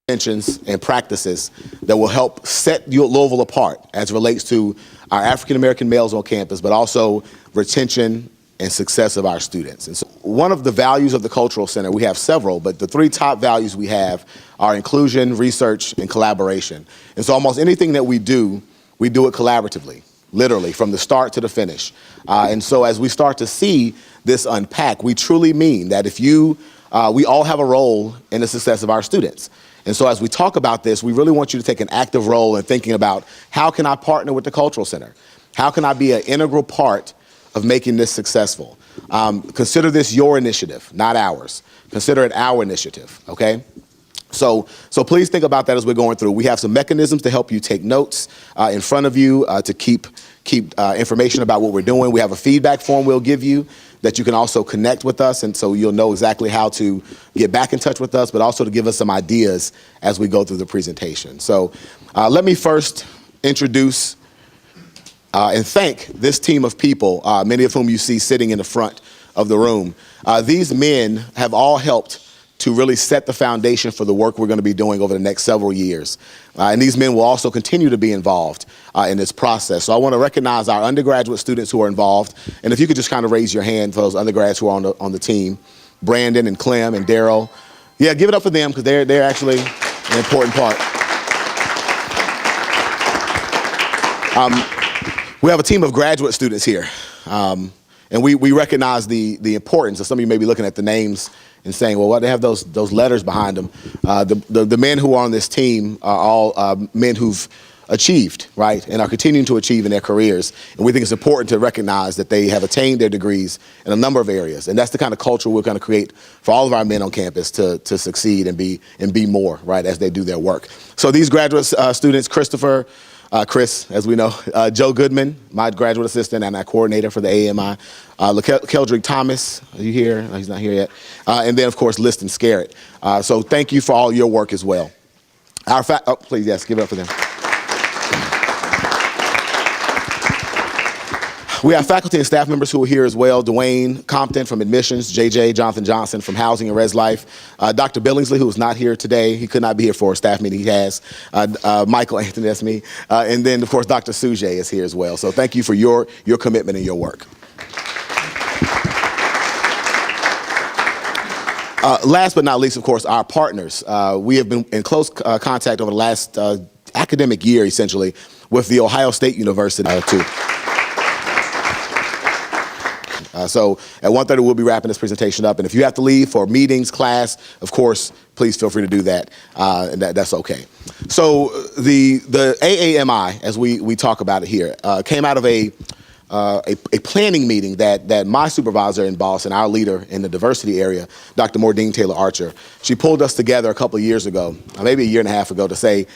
interventions and practices that will help set Louisville apart as it relates to our African-American males on campus, but also retention and success of our students. And so one of the values of the Cultural Center, we have several, but the three top values we have are inclusion, research, and collaboration. And so almost anything that we do it collaboratively, literally, from the start to the finish. And so as we start to see this unpack, we truly mean that we all have a role in the success of our students. And so as we talk about this, we really want you to take an active role in thinking about, how can I partner with the Cultural Center? How can I be an integral part of making this successful? Consider this your initiative, not ours. Consider it our initiative, okay? So please think about that as we're going through. We have some mechanisms to help you take notes in front of you to keep information about what we're doing. We have a feedback form we'll give you that you can also connect with us, and so you'll know exactly how to get back in touch with us, but also to give us some ideas as we go through the presentation. So let me first introduce and thank this team of people, many of whom you see sitting in the front of the room. These men have all helped to really set the foundation for the work we're going to be doing over the next several years. And these men will also continue to be involved in this process. So I want to recognize our undergraduate students who are involved. And if you could just kind of raise your hand for those undergrads who are on the team, Brandon and Clem and Daryl. Yeah, give it up for them, because they're actually an important part. We have a team of graduate students here. And we recognize the importance. Some of you may be looking at the names and saying, well, why do they have those letters behind them? The men who are on this team are all men who've achieved, right, and are continuing to achieve in their careers. And we think it's important to recognize that they have attained their degrees in a number of areas. And that's the kind of culture we're going to create for all of our men on campus to succeed and be more, right, as they do their work. So these graduate students, Chris, as we know, Joe Goodman, my graduate assistant and our coordinator for the AMI, Keldrick Thomas, are you here? No, he's not here yet. And then, of course, Liston Scarrett. So thank you for all your work as well. Please, yes, give it up for them. We have faculty and staff members who are here as well. Dwayne Compton from admissions, JJ Jonathan Johnson from housing and res life, Dr. Billingsley, who is not here today. He could not be here for a staff meeting he has. Michael Anthony, that's me. And then, of course, Dr. Suje is here as well. So thank you for your commitment and your work. Last but not least, of course, our partners. We have been in close contact over the last academic year, essentially, with the Ohio State University too. So at 1:30, we'll be wrapping this presentation up. And if you have to leave for meetings, class, of course, please feel free to do that. And that's okay. So the AAMI, as we talk about it here, came out of a planning meeting that my supervisor in Boston, our leader in the diversity area, Dr. Maureen Taylor Archer, she pulled us together a couple of years ago, maybe a year and a half ago, to say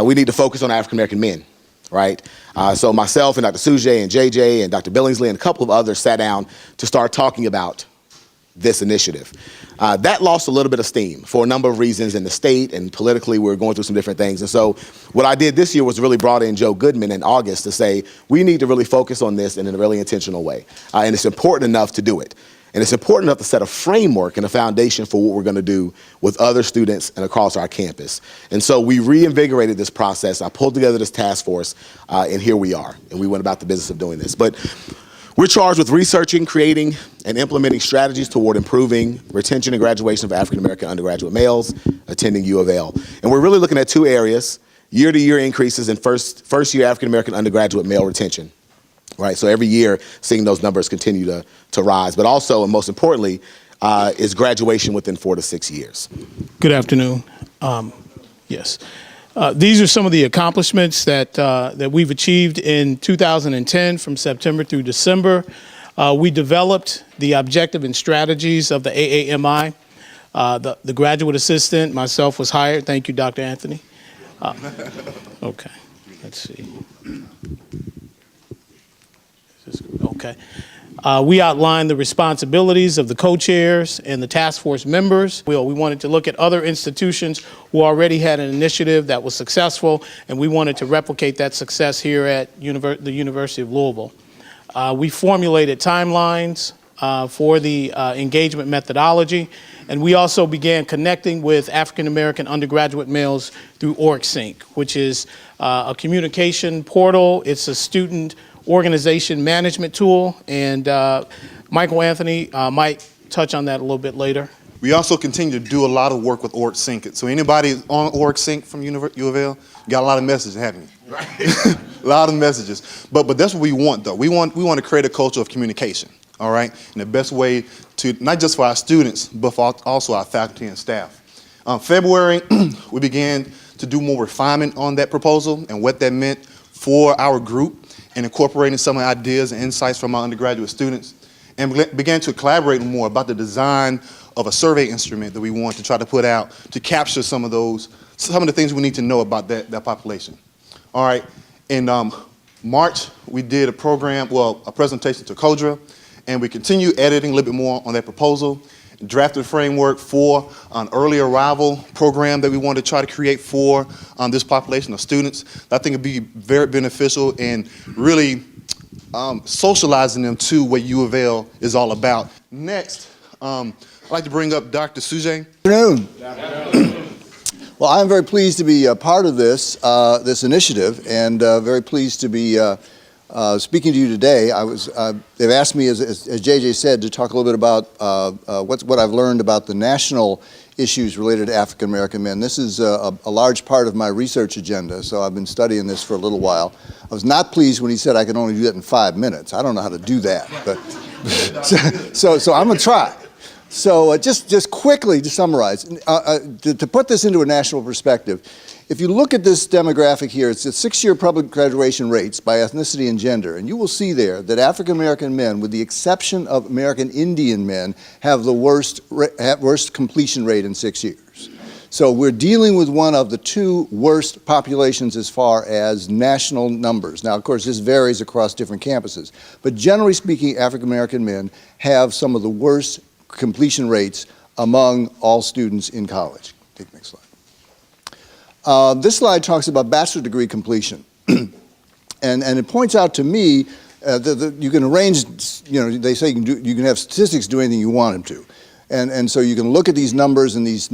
we need to focus on African-American men. Right? So myself and Dr. Suje and JJ and Dr. Billingsley and a couple of others sat down to start talking about this initiative. That lost a little bit of steam for a number of reasons in the state, and politically we're going through some different things. And so what I did this year was really brought in Joe Goodman in August to say, we need to really focus on this in a really intentional way. And it's important enough to do it. And it's important enough to set a framework and a foundation for what we're going to do with other students and across our campus. And so we reinvigorated this process. I pulled together this task force, and here we are. And we went about the business of doing this. But we're charged with researching, creating, and implementing strategies toward improving retention and graduation of African-American undergraduate males attending U of L. And we're really looking at two areas: year-to-year increases in first-year African-American undergraduate male retention. Right, so every year, seeing those numbers continue to rise, but also, and most importantly, is graduation within 4 to 6 years. Good afternoon. Yes, these are some of the accomplishments that we've achieved in 2010 from September through December. We developed the objective and strategies of the AAMI. The graduate assistant, myself, was hired. Thank you, Dr. Anthony. Okay, let's see. Okay. We outlined the responsibilities of the co-chairs and the task force members. We wanted to look at other institutions who already had an initiative that was successful, and we wanted to replicate that success here at the University of Louisville. We formulated timelines, for the engagement methodology. And we also began connecting with African American undergraduate males through OrgSync, which is a communication portal. It's a student organization management tool. And Michael Anthony might touch on that a little bit later. We also continue to do a lot of work with OrgSync. So anybody on OrgSync from U of L, got a lot of messages, haven't you? Right. A lot of messages. But that's what we want, though. We want to create a culture of communication, all right? And the best way to, not just for our students, but for also our faculty and staff. February, we began to do more refinement on that proposal and what that meant for our group and incorporating some of the ideas and insights from our undergraduate students, and began to collaborate more about the design of a survey instrument that we want to try to put out to capture some of the things we need to know about that population. All right, in March, we did a presentation to CODRA, and we continue editing a little bit more on that proposal, drafted a framework for an early arrival program that we want to try to create for this population of students. That I think would be very beneficial in really socializing them to what U of L is all about. Next, I'd like to bring up Dr. Suje. Good afternoon. Well, I'm very pleased to be a part of this initiative, and very pleased to be speaking to you today. They've asked me, as JJ said, to talk a little bit about what I've learned about the national issues related to African American men. This is a large part of my research agenda, so I've been studying this for a little while. I was not pleased when he said I could only do that in 5 minutes. I don't know how to do that, but so I'm gonna try. So just quickly to summarize, to put this into a national perspective, if you look at this demographic here, it's the 6-year public graduation rates by ethnicity and gender, and you will see there that African American men, with the exception of American Indian men, have the worst completion rate in 6 years. So we're dealing with one of the 2 worst populations as far as national numbers. Now, of course, this varies across different campuses, but generally speaking, African American men have some of the worst completion rates among all students in college. Take the next slide. This slide talks about bachelor degree completion. and it points out to me that you can arrange, they say you can have statistics do anything you want them to. And so you can look at these numbers and these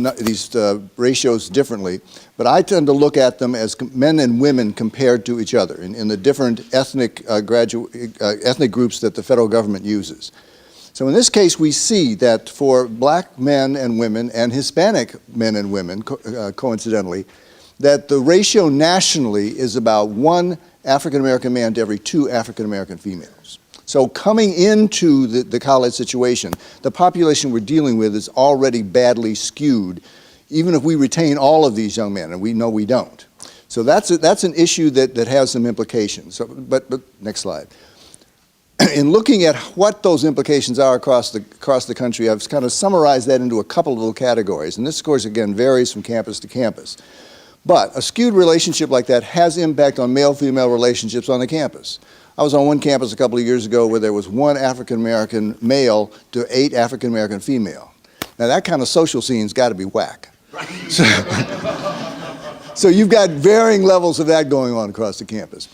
ratios differently, but I tend to look at them as men and women compared to each other in the different ethnic groups that the federal government uses. So in this case, we see that for black men and women and Hispanic men and women, coincidentally, that the ratio nationally is about 1 African American man to every 2 African American females. So coming into the college situation, the population we're dealing with is already badly skewed, even if we retain all of these young men, and we know we don't. So that's an issue that has some implications. So, but next slide. In looking at what those implications are across the country, I've kind of summarized that into a couple of little categories. And this, of course, again, varies from campus to campus. But a skewed relationship like that has impact on male-female relationships on the campus. I was on one campus a couple of years ago where there was 1 African-American male to 8 African-American female. Now, that kind of social scene's got to be whack. Right. So you've got varying levels of that going on across the campus.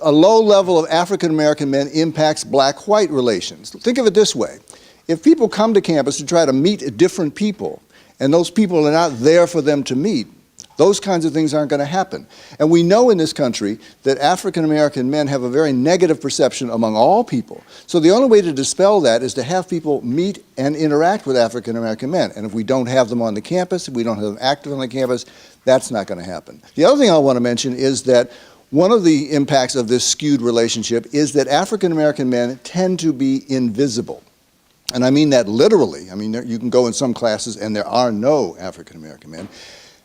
A low level of African American men impacts black-white relations. Think of it this way. If people come to campus to try to meet different people, and those people are not there for them to meet, those kinds of things aren't going to happen. And we know in this country that African American men have a very negative perception among all people. So the only way to dispel that is to have people meet and interact with African American men. And if we don't have them on the campus, if we don't have them active on the campus, that's not going to happen. The other thing I want to mention is that one of the impacts of this skewed relationship is that African American men tend to be invisible. And I mean that literally. I mean, you can go in some classes and there are no African American men.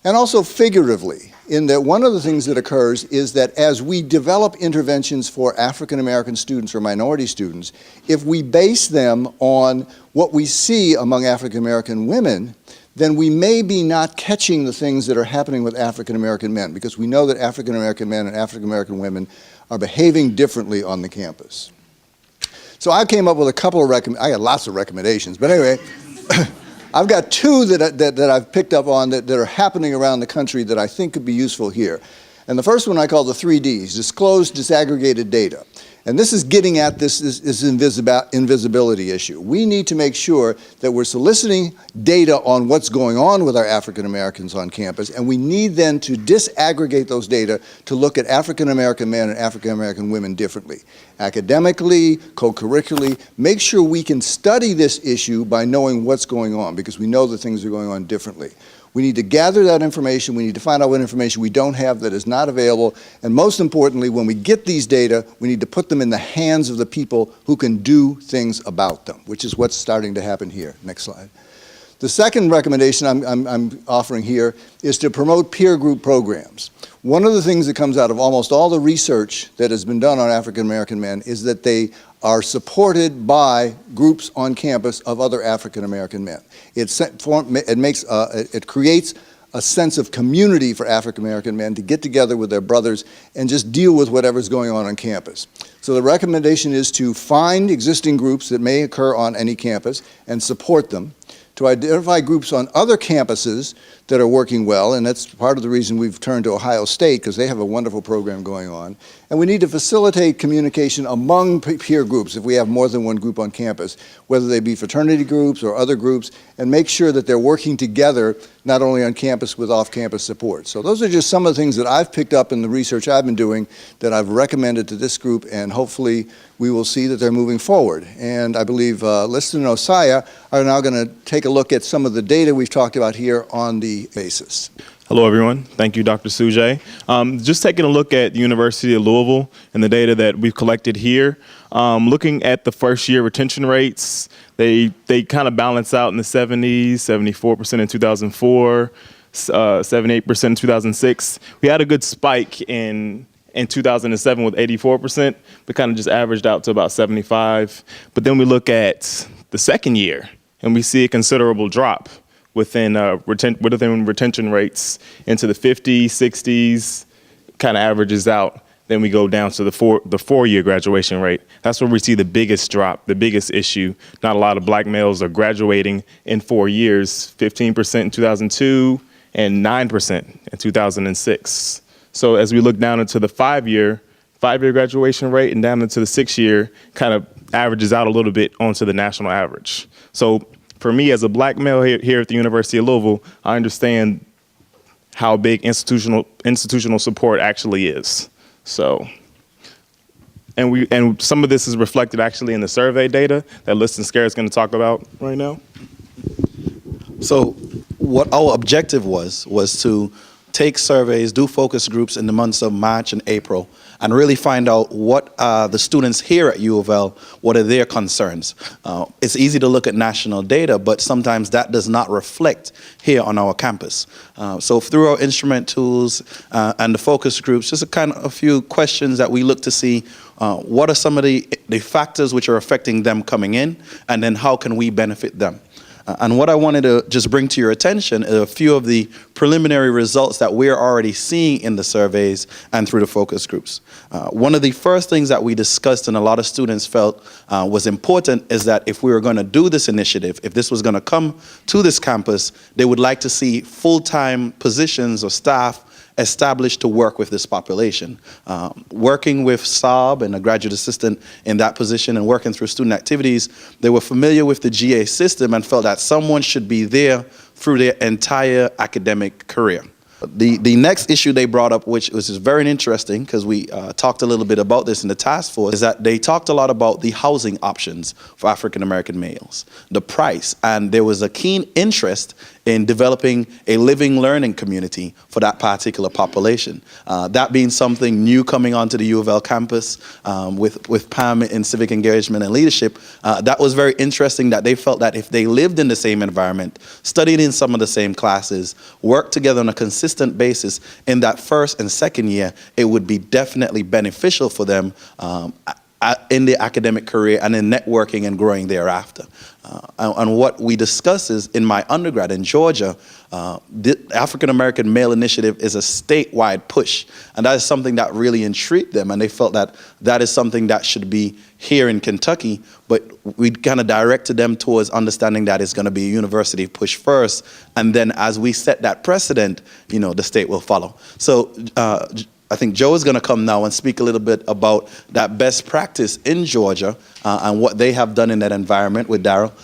And also figuratively, in that one of the things that occurs is that as we develop interventions for African American students or minority students, if we base them on what we see among African American women, then we may be not catching the things that are happening with African American men, because we know that African American men and African American women are behaving differently on the campus. So I came up with a couple of I got lots of recommendations, but anyway, I've got 2 that I've picked up on that are happening around the country that I think could be useful here. And the first one I call the 3 Ds, disclosed, disaggregated data. And this is getting at this invisibility issue. We need to make sure that we're soliciting data on what's going on with our African Americans on campus, and we need then to disaggregate those data to look at African American men and African American women differently. Academically, co-curricularly, make sure we can study this issue by knowing what's going on, because we know that things are going on differently. We need to gather that information. We need to find out what information we don't have that is not available. And most importantly, when we get these data, we need to put them in the hands of the people who can do things about them, which is what's starting to happen here. Next slide. The second recommendation I'm offering here is to promote peer group programs. One of the things that comes out of almost all the research that has been done on African American men is that they are supported by groups on campus of other African American men. It creates a sense of community for African American men to get together with their brothers and just deal with whatever's going on campus. So the recommendation is to find existing groups that may occur on any campus and support them, to identify groups on other campuses that are working well, and that's part of the reason we've turned to Ohio State, because they have a wonderful program going on. And we need to facilitate communication among peer groups if we have more than one group on campus, whether they be fraternity groups or other groups, and make sure that they're working together, not only on campus with off-campus support. So those are just some of the things that I've picked up in the research I've been doing that I've recommended to this group, and hopefully we will see that they're moving forward. And I believe Liston and Osaya are now going to take a look at some of the data we've talked about here on the basis. Hello, everyone. Thank you, Dr. Sujay. Just taking a look at the University of Louisville and the data that we've collected here. Looking at the first year retention rates, they kind of balance out in the 70s, 74% in 2004, 78% in 2006. We had a good spike in 2007 with 84%, but kind of just averaged out to about 75. But then we look at the second year and we see a considerable drop within retention rates into the 50s, 60s, kind of averages out. Then we go down to the four-year graduation rate. That's where we see the biggest drop, the biggest issue. Not a lot of black males are graduating in 4 years, 15% in 2002 and 9% in 2006. So as we look down into the five-year graduation rate and down into the 6-year, kind of averages out a little bit onto the national average. So for me, as a black male here at the University of Louisville, I understand how big institutional support actually is. So, and some of this is reflected actually in the survey data that Liston Scare is going to talk about right now. So, what our objective was to take surveys, do focus groups in the months of March and April, and really find out what the students here at U of L, what are their concerns. It's easy to look at national data, but sometimes that does not reflect here on our campus. So through our instrument tools and the focus groups, just a few questions that we look to see what are some of the factors which are affecting them coming in, and then how can we benefit them. And what I wanted to just bring to your attention are a few of the preliminary results that we're already seeing in the surveys and through the focus groups. One of the first things that we discussed and a lot of students felt was important is that if we were going to do this initiative, if this was going to come to this campus, they would like to see full-time positions or staff established to work with this population. Working with Saab and a graduate assistant in that position and working through student activities, they were familiar with the GA system and felt that someone should be there through their entire academic career. The next issue they brought up, which was very interesting because we talked a little bit about this in the task force, is that they talked a lot about the housing options for African American males, the price, and there was a keen interest in developing a living learning community for that particular population. That being something new coming onto the U of L campus with Pam in civic engagement and leadership, that was very interesting that they felt that if they lived in the same environment, studied in some of the same classes, worked together on a consistent basis in that first and second year, it would be definitely beneficial for them in their academic career and in networking and growing thereafter. And what we discuss is, in my undergrad in Georgia, the African American Male Initiative is a statewide push. And that is something that really intrigued them. And they felt that that is something that should be here in Kentucky. But we kind of directed them towards understanding that it's going to be a university push first. And then as we set that precedent, the state will follow. So I think Joe is going to come now and speak a little bit about that best practice in Georgia and what they have done in that environment with Darrell.